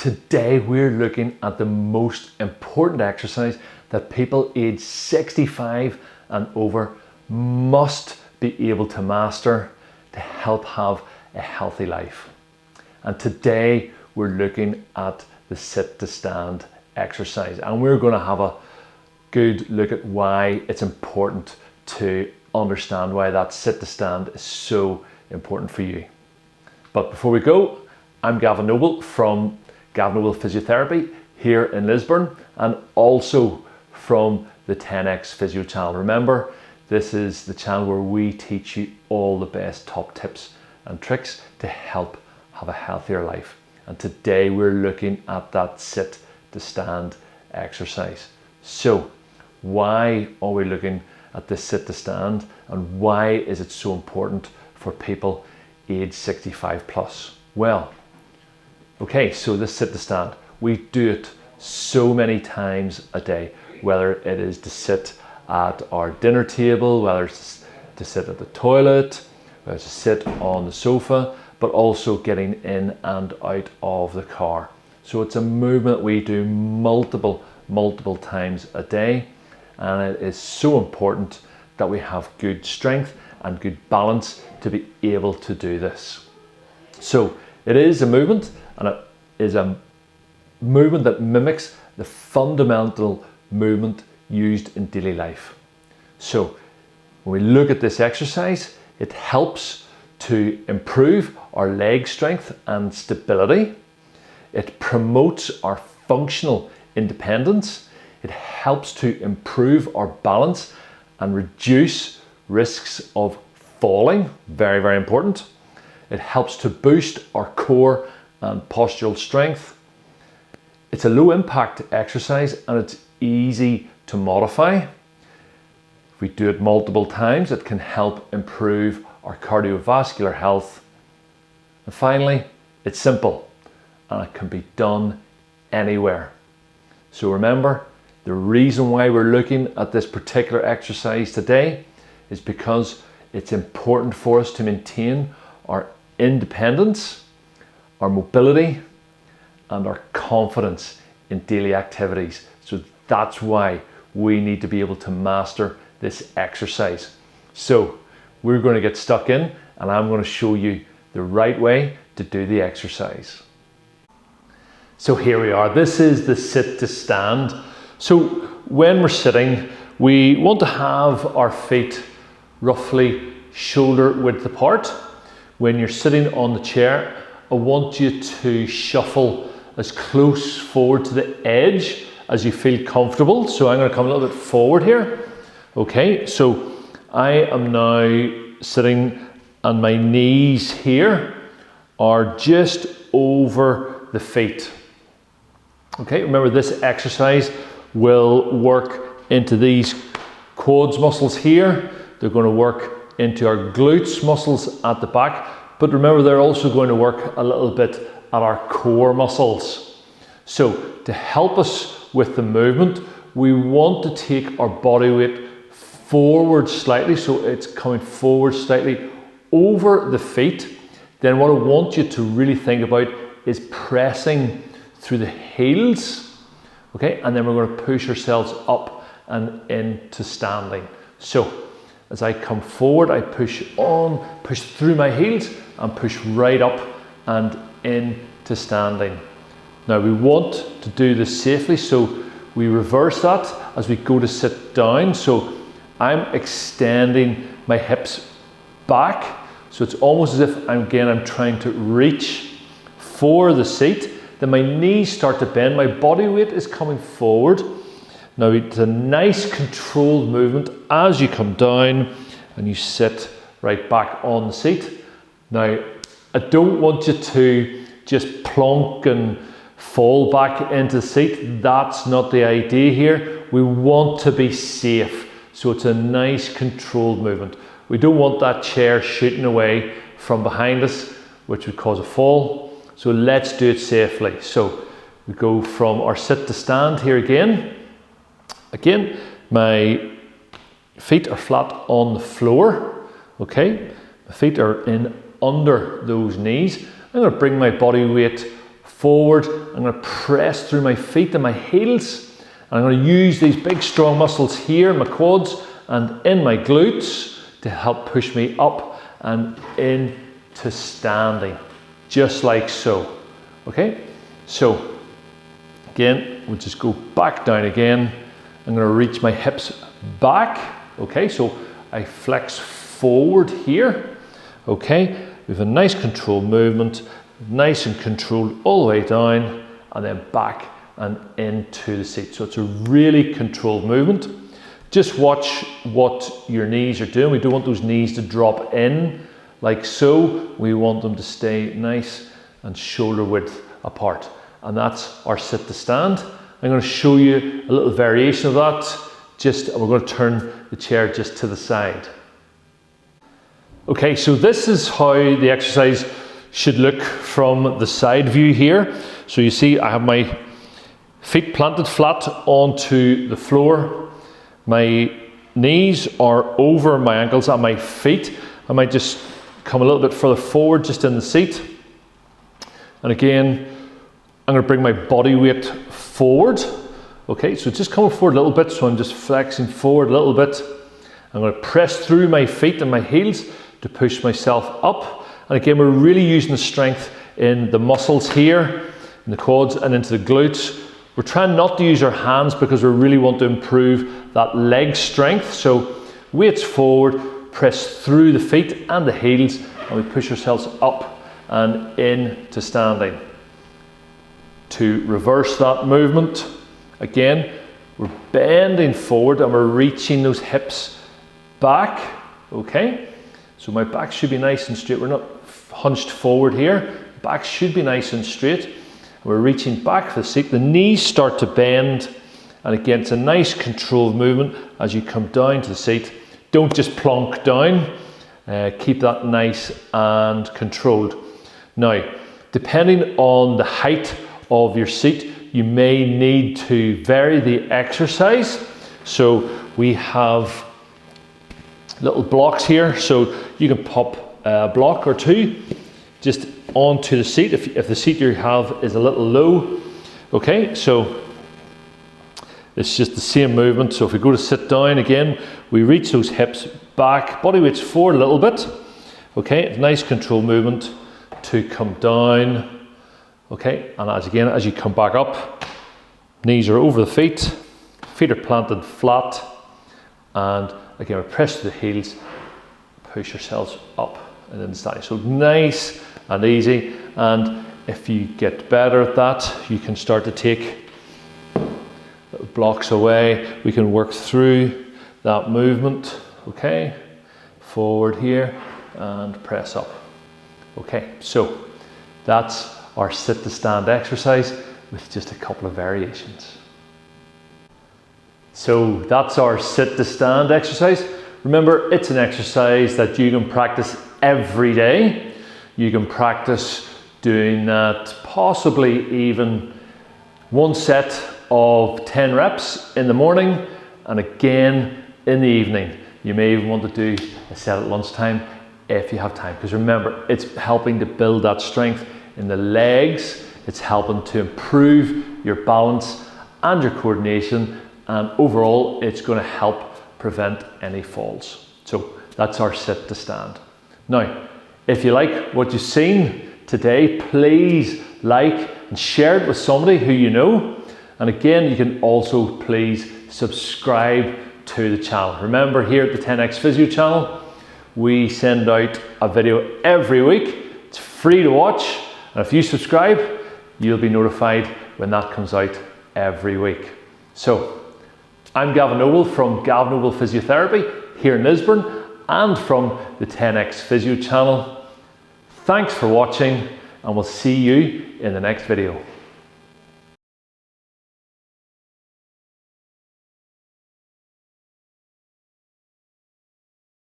today we're looking at the most important exercise that people aged 65 and over must be able to master to help have a healthy life. And today we're looking at the sit to stand exercise, and we're going to have a good look at why it's important to understand why that sit to stand is so important for you. But before we go, I'm Gavin Noble from Gavin Noble Physiotherapy here in Lisburn, and also from the 10X Physio channel. Remember, this is the channel where we teach you all the best top tips and tricks to help have a healthier life. And today we're looking at that sit to stand exercise. So why are we looking at this sit to stand, and why is it so important for people age 65 plus? Well, okay, so this sit to stand, we do it so many times a day, whether it is to sit at our dinner table, whether it's to sit at the toilet, whether it's to sit on the sofa, but also getting in and out of the car. So it's a movement we do multiple times a day, and it is so important that we have good strength and good balance to be able to do this. So it is a movement, and it is a movement that mimics the fundamental movement used in daily life. So when we look at this exercise, it helps to improve our leg strength and stability. It promotes our functional independence. It helps to improve our balance and reduce risks of falling. Very, very important. It helps to boost our core and postural strength. It's a low impact exercise, and it's easy to modify. If we do it multiple times, it can help improve our cardiovascular health. And finally, it's simple and it can be done anywhere. So remember, the reason why we're looking at this particular exercise today is because it's important for us to maintain our independence, our mobility, and our confidence in daily activities. So that's why we need to be able to master this exercise. So we're going to get stuck in, and I'm going to show you the right way to do the exercise. So here we are. This is the sit to stand. So when we're sitting, we want to have our feet roughly shoulder width apart. When you're sitting on the chair, I want you to shuffle as close forward to the edge as you feel comfortable. So I'm going to come a little bit forward here. Okay, so I am now sitting, and my knees here are just over the feet. Okay, remember this exercise will work into these quads muscles here. They're going to work into our glutes muscles at the back, but remember they're also going to work a little bit at our core muscles. So to help us with the movement, we want to take our body weight forward slightly, so it's coming forward slightly over the feet. Then what I want you to really think about is pressing through the heels, okay? And then we're going to push ourselves up and into standing. So as I come forward, I push on, push through my heels, and push right up and into standing. Now we want to do this safely, so we reverse that as we go to sit down. So I'm extending my hips back, so it's almost as if I'm trying to reach for the seat. Then my knees start to bend, my body weight is coming forward. Now it's a nice controlled movement as you come down and you sit right back on the seat. Now I don't want you to just plonk and fall back into the seat. That's not the idea here. We want to be safe, so it's a nice controlled movement. We don't want that chair shooting away from behind us, which would cause a fall. So let's do it safely. So we go from our sit to stand here again. Again, my feet are flat on the floor. Okay, my feet are in under those knees. I'm going to bring my body weight forward. I'm going to press through my feet and my heels. And I'm going to use these big strong muscles here in my quads and in my glutes to help push me up and into standing, just like so. Okay, so again, we'll just go back down again. I'm going to reach my hips back. Okay, so I flex forward here. Okay, we have a nice controlled movement, nice and controlled all the way down and then back and into the seat. So it's a really controlled movement. Just watch what your knees are doing. We don't want those knees to drop in like so. We want them to stay nice and shoulder width apart. And that's our sit to stand. I'm going to show you a little variation of that. We're going to turn the chair just to the side. Okay, so this is how the exercise should look from the side view here. So you see I have my feet planted flat onto the floor. My knees are over my ankles and my feet. I might just come a little bit further forward just in the seat. And again, I'm going to bring my body weight forward. Okay, so just coming forward a little bit, so I'm just flexing forward a little bit. I'm going to press through my feet and my heels to push myself up. And again, we're really using the strength in the muscles here, in the quads and into the glutes. We're trying not to use our hands because we really want to improve that leg strength. So weights forward, press through the feet and the heels, and we push ourselves up and into standing. To reverse that movement, again, we're bending forward and we're reaching those hips back. Okay, so my back should be nice and straight. We're not hunched forward here. Back should be nice and straight. We're reaching back for the seat. The knees start to bend, and again, it's a nice controlled movement as you come down to the seat. Don't just plonk down. Keep that nice and controlled. Now, depending on the height of your seat, you may need to vary the exercise. So we have little blocks here, so you can pop a block or two just onto the seat if the seat you have is a little low. Okay, so it's just the same movement. So if we go to sit down again, we reach those hips back, body weight's forward a little bit. Okay, it's a nice control movement to come down. Okay, and as you come back up, knees are over the feet are planted flat, and again, we press to the heels, push yourselves up and then standing. So nice and easy, and if you get better at that, you can start to take little blocks away. We can work through that movement. Okay, forward here and press up. Okay, so that's our sit to stand exercise with just a couple of variations. So that's our sit to stand exercise. Remember, it's an exercise that you can practice every day. You can practice doing that possibly even one set of 10 reps in the morning and again in the evening. You may even want to do a set at lunchtime if you have time, because remember, it's helping to build that strength in the legs. It's helping to improve your balance and your coordination, and overall it's going to help prevent any falls. So that's our sit to stand. Now, if you like what you've seen today, please like and share it with somebody who you know. And again, you can also please subscribe to the channel. Remember, here at the 10X Physio channel, we send out a video every week. It's free to watch, and if you subscribe, you'll be notified when that comes out every week. So, I'm Gavin Noble from Gavin Noble Physiotherapy here in Lisburn and from the 10X Physio channel. Thanks for watching, and we'll see you in the next video.